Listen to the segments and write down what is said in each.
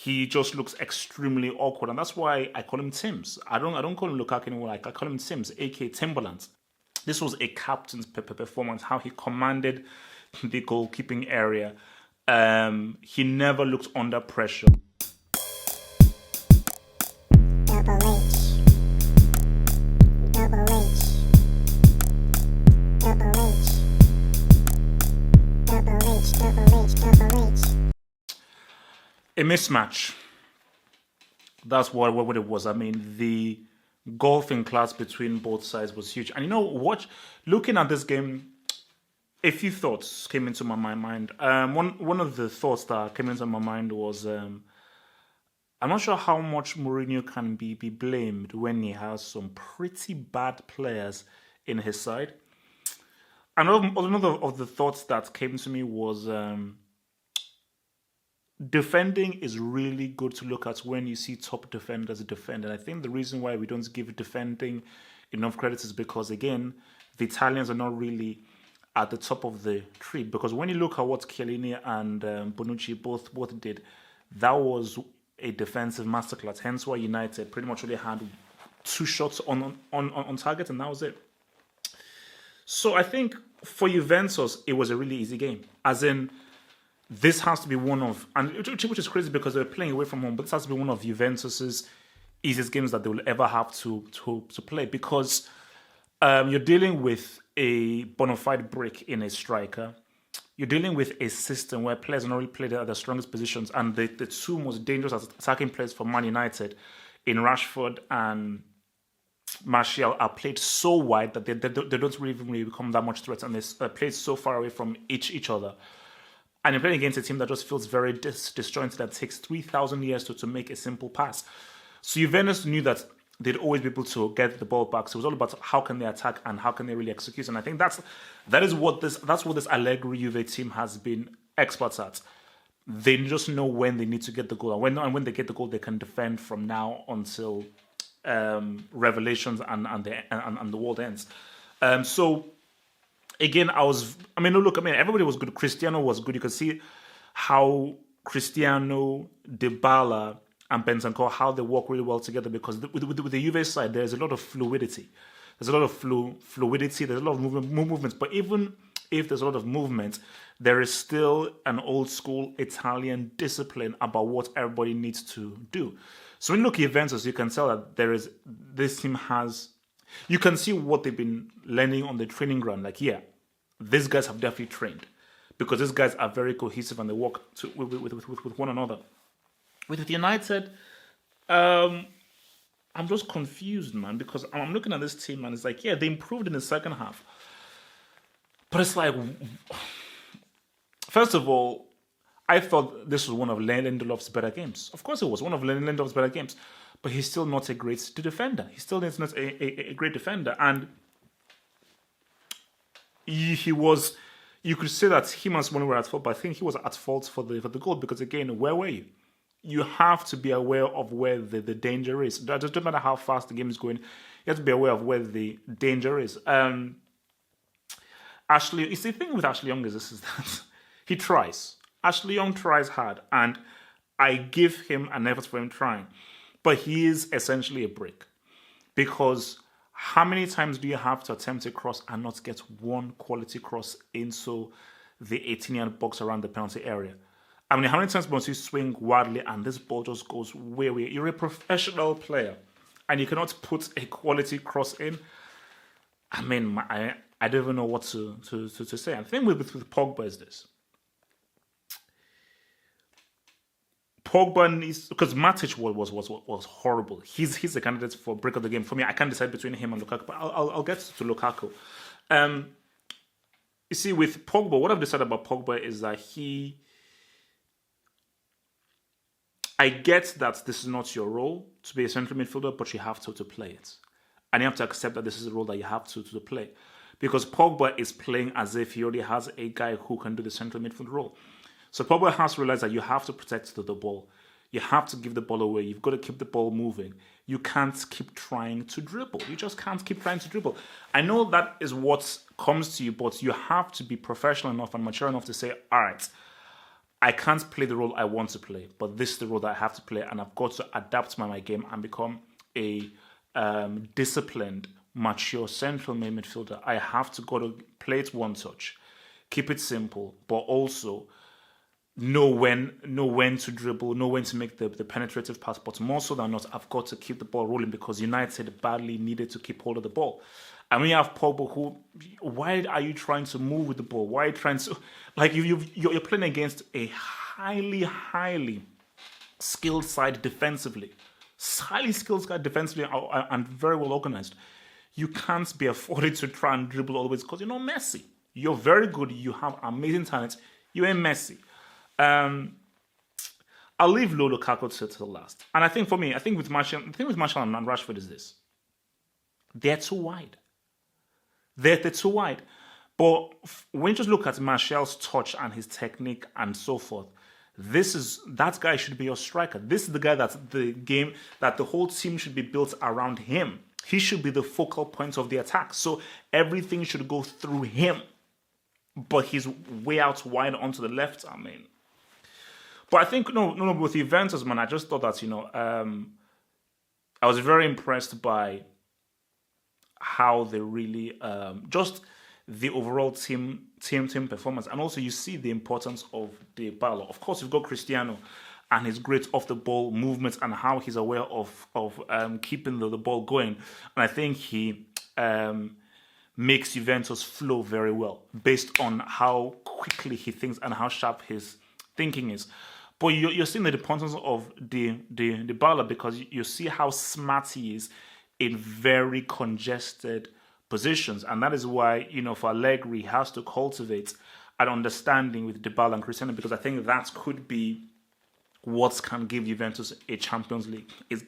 he just looks extremely awkward, and that's why I call him Tims. I don't call him Lukaku anymore. Like I call him Tims, aka Timberlands. This was a captain's performance. How he commanded the goalkeeping area. He never looked under pressure. Double H. Double H. Double H. Double H. Double H. Double H. A mismatch. That's what it was. I mean, the golfing class between both sides was huge. And you know what? Looking at this game, a few thoughts came into my mind. One of the thoughts that came into my mind was I'm not sure how much Mourinho can be blamed when he has some pretty bad players in his side. Another of the thoughts that came to me was defending is really good to look at when you see top defenders defend. And I think the reason why we don't give defending enough credit is because, again, the Italians are not really at the top of the tree. Because when you look at what Chiellini and Bonucci both did, that was a defensive masterclass. Hence why United pretty much only had 2 shots on target, and that was it. So I think for Juventus, it was a really easy game. As in, this has to be one of, and which is crazy because they're playing away from home, but this has to be one of Juventus's easiest games that they will ever have to play, because you're dealing with a bona fide brick in a striker. You're dealing with a system where players are not really played at their strongest positions, and the 2 most dangerous attacking players for Man United in Rashford and Martial are played so wide that they don't really become that much threats, and they're played so far away from each other. And you're playing against a team that just feels very disjointed, that takes 3,000 years to make a simple pass. So Juventus knew that they'd always be able to get the ball back. So it was all about how can they attack and how can they really execute. And I think that's what this Allegri Juve team has been experts at. They just know when they need to get the goal, and when they get the goal, they can defend from now until revelations and the world ends. So again, everybody was good. Cristiano was good. You could see how Cristiano, Dybala, and Bentancur, how they work really well together, because with the Juve side, there's a lot of fluidity. There's a lot of fluidity. There's a lot of movements. But even if there's a lot of movement, there is still an old school Italian discipline about what everybody needs to do. So when you look at Juventus, you can tell that this team has. You can see what they've been learning on the training ground. Like, yeah, these guys have definitely trained, because these guys are very cohesive and they work with one another. With United, I'm just confused, man, because I'm looking at this team and it's like, yeah, they improved in the second half. But it's like, first of all, I thought this was one of Lindelof's better games. Of course it was one of Lindelof's better games. But he's still not a great defender. He still is not a great defender. And he was, you could say that him and Simone were at fault, but I think he was at fault for the goal, because, again, where were you? You have to be aware of where the danger is. It doesn't matter how fast the game is going. You have to be aware of where the danger is. Ashley, you see, the thing with Ashley Young is that he tries. Ashley Young tries hard, and I give him an effort for him trying. But he is essentially a brick, because how many times do you have to attempt a cross and not get one quality cross into the 18-yard box around the penalty area? I mean, how many times must you swing wildly and this ball just goes way? You're a professional player and you cannot put a quality cross in. I mean, I don't even know what to say. And the thing with Pogba is this. Pogba needs, because Matic was horrible. He's the candidate for break of the game. For me, I can't decide between him and Lukaku, but I'll get to Lukaku. You see, with Pogba, what I've decided about Pogba is that I get that this is not your role to be a central midfielder, but you have to play it. And you have to accept that this is a role that you have to play. Because Pogba is playing as if he already has a guy who can do the central midfield role. So Pogba has to realize that you have to protect the ball. You have to give the ball away. You've got to keep the ball moving. You can't keep trying to dribble. You just can't keep trying to dribble. I know that is what comes to you, but you have to be professional enough and mature enough to say, all right, I can't play the role I want to play, but this is the role that I have to play, and I've got to adapt my game and become a disciplined, mature central midfielder. I have to go to play it one touch, keep it simple, but also know when to dribble, know when to make the penetrative pass. But more so than not, I've got to keep the ball rolling because United badly needed to keep hold of the ball. And when you have Pogba, who, why are you trying to move with the ball? Why are you trying to, like, you're playing against a highly skilled side defensively, highly skilled side defensively and very well organized. You can't be afforded to try and dribble always because you're not Messi. You're very good. You have amazing talent. You ain't Messi. I'll leave Lukaku to the last. And I think for me, with Martial, the thing with Martial and Rashford is this: they're too wide. They're too wide. But when you just look at Martial's touch and his technique and so forth, that guy should be your striker. This is the guy that the whole team should be built around him. He should be the focal point of the attack. So everything should go through him. But he's way out wide onto the left. I mean, but I think no, with Juventus, man, I just thought that I was very impressed by how they really just the overall team performance, and also you see the importance of Dybala. Of course, you've got Cristiano and his great off the ball movements and how he's aware of keeping the ball going, and I think he makes Juventus flow very well based on how quickly he thinks and how sharp his thinking is. But you're seeing the importance of Dybala because you see how smart he is in very congested positions. And that is why, for Allegri, he has to cultivate an understanding with Dybala and Cristiano, because I think that could be what can give Juventus a Champions League, is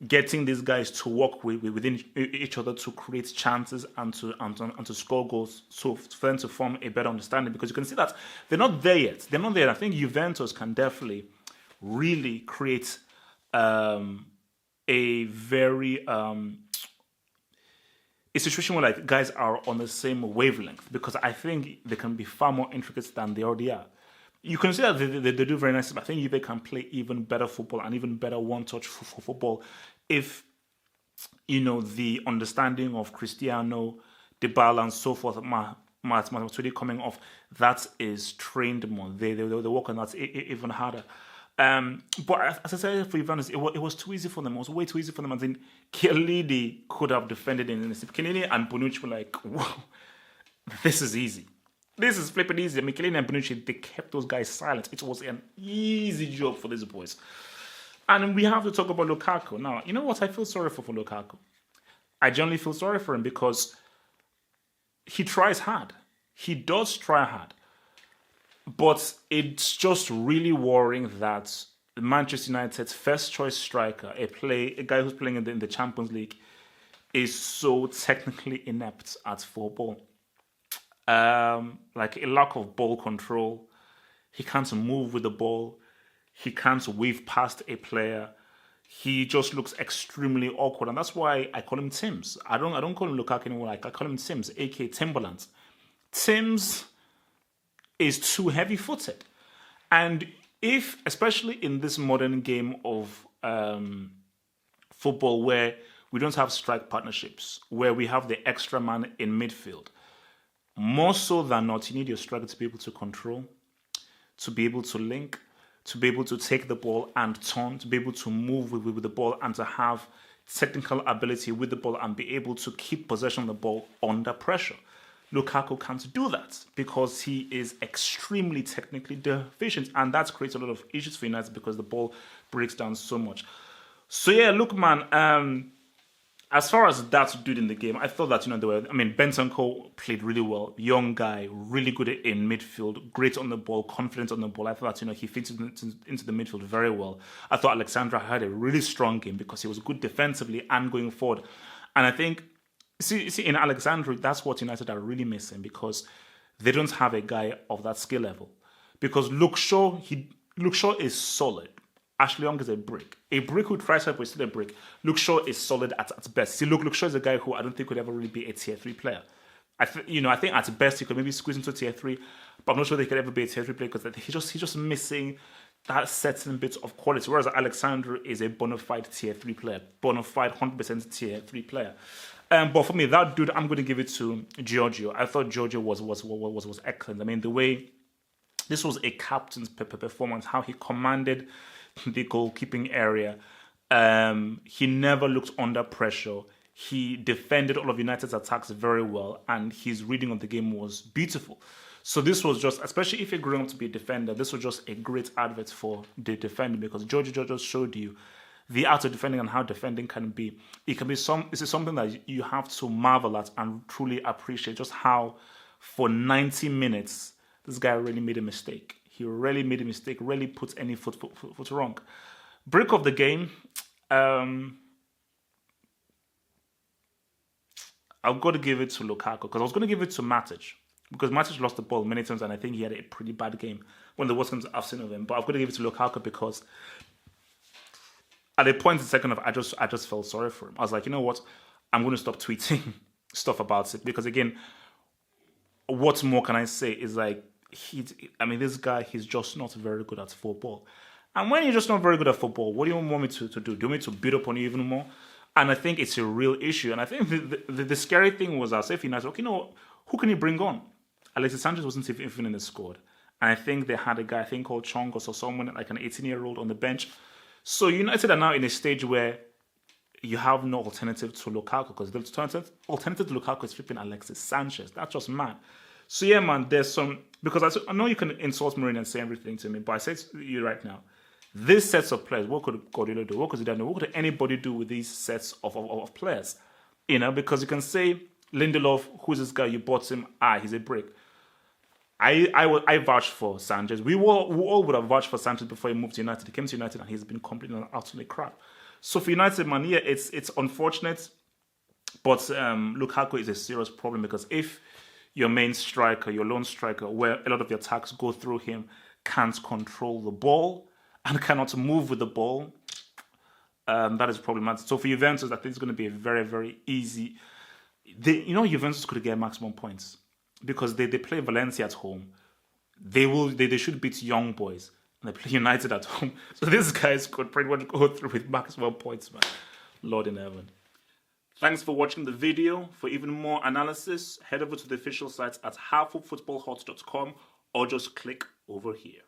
getting these guys to work within each other to create chances and to score goals, so for them to form a better understanding. Because you can see that they're not there yet. They're not there. I think Juventus can definitely really create a very a situation where like guys are on the same wavelength, because I think they can be far more intricate than they already are. You can see that they do very nicely, but I think they can play even better football and even better one-touch football if, the understanding of Cristiano, Dybala, and so forth, Matuidi coming off, that is trained more. They work on that even harder. But as I said, for Juventus, it was too easy for them. It was way too easy for them. I think Chiellini could have defended in this. Chiellini and Bonucci were like, wow, this is easy. This is flipping easy. I mean, Chiellini and Bonucci, they kept those guys silent. It was an easy job for these boys. And we have to talk about Lukaku. Now, you know what I feel sorry for Lukaku? I generally feel sorry for him because he tries hard. He does try hard. But it's just really worrying that Manchester United's first choice striker, a guy who's playing in the Champions League, is so technically inept at football. Like a lack of ball control. He can't move with the ball. He can't weave past a player. He just looks extremely awkward, and that's why I call him Tims. I don't call him Lukaku anymore. I call him Tims, aka Timberland. Tims is too heavy-footed, and especially in this modern game of football, where we don't have strike partnerships, where we have the extra man in midfield, more so than not, you need your striker to be able to control, to be able to link, to be able to take the ball and turn, to be able to move with the ball, and to have technical ability with the ball and be able to keep possession of the ball under pressure. Lukaku can't do that because he is extremely technically deficient, and that creates a lot of issues for United because the ball breaks down so much. So yeah, look, man, as far as that dude in the game, I thought that, Bentancur played really well. Young guy, really good in midfield, great on the ball, confident on the ball. I thought that, he fits into the midfield very well. I thought Alexandra had a really strong game because he was good defensively and going forward. And I think, see in Alexandra, that's what United are really missing, because they don't have a guy of that skill level. Because Luke Shaw is solid. Ashley Young is a brick. A brick who tries hard, but is still a brick. Luke Shaw is solid at best. See, Luke Shaw is a guy who I don't think could ever really be a tier 3 player. I think at best he could maybe squeeze into tier 3, but I'm not sure they could ever be a tier 3 player because he's just missing that certain bit of quality. Whereas Alexandru is a bona fide tier 3 player, bona fide 100% tier 3 player. But for me, that dude, I'm going to give it to Giorgio. I thought Giorgio was excellent. I mean, the way this was a captain's performance, how he commanded the goalkeeping area. He never looked under pressure. He defended all of United's attacks very well, and his reading of the game was beautiful. So this was just, especially if you're growing up to be a defender, this was just a great advert for the defending, because Giorgio just showed you the art of defending and how defending can be. It can be this is something that you have to marvel at and truly appreciate, just how for 90 minutes this guy really made a mistake. He really made a mistake, really put any foot wrong. Break of the game. I've got to give it to Lukaku, because I was going to give it to Matic, because Matic lost the ball many times and I think he had a pretty bad game when the worst games I've seen of him. But I've got to give it to Lukaku because at a point in the second half, I just felt sorry for him. I was like, you know what? I'm going to stop tweeting stuff about it, because again, what more can I say? Is like, this guy, he's just not very good at football. And when you're just not very good at football, what do you want me to do? Do you want me to beat up on you even more? And I think it's a real issue. And I think the scary thing was that if United, okay, you know, who can you bring on? Alexis Sanchez wasn't even in the squad. And I think they had a guy, I think called Chongos or someone, like an 18-year-old on the bench. So United are now in a stage where you have no alternative to Lukaku, because the alternative to Lukaku is flipping Alexis Sanchez. That's just mad. So yeah, man, there's some, because I know you can insult Mourinho and say everything to me, but I say to you right now, these sets of players, what could Guardiola do? What could Zidane do? What could anybody do with these sets of players? You know, because you can say, Lindelof, who's this guy? You bought him. He's a brick. I vouched for Sanchez. We all would have vouched for Sanchez before he moved to United. He came to United and he's been completely and utterly crap. So for United, man, yeah, it's unfortunate, but Lukaku is a serious problem, because if your main striker, your lone striker, where a lot of the attacks go through him, can't control the ball and cannot move with the ball, that is problematic. So for Juventus, I think it's going to be a very, very easy. Juventus could get maximum points because they play Valencia at home. They should beat Young Boys, and they play United at home. So these guys could pretty much go through with maximum points, man. Lord in heaven. Thanks for watching the video. For even more analysis, head over to the official site at halffootballhot.com or just click over here.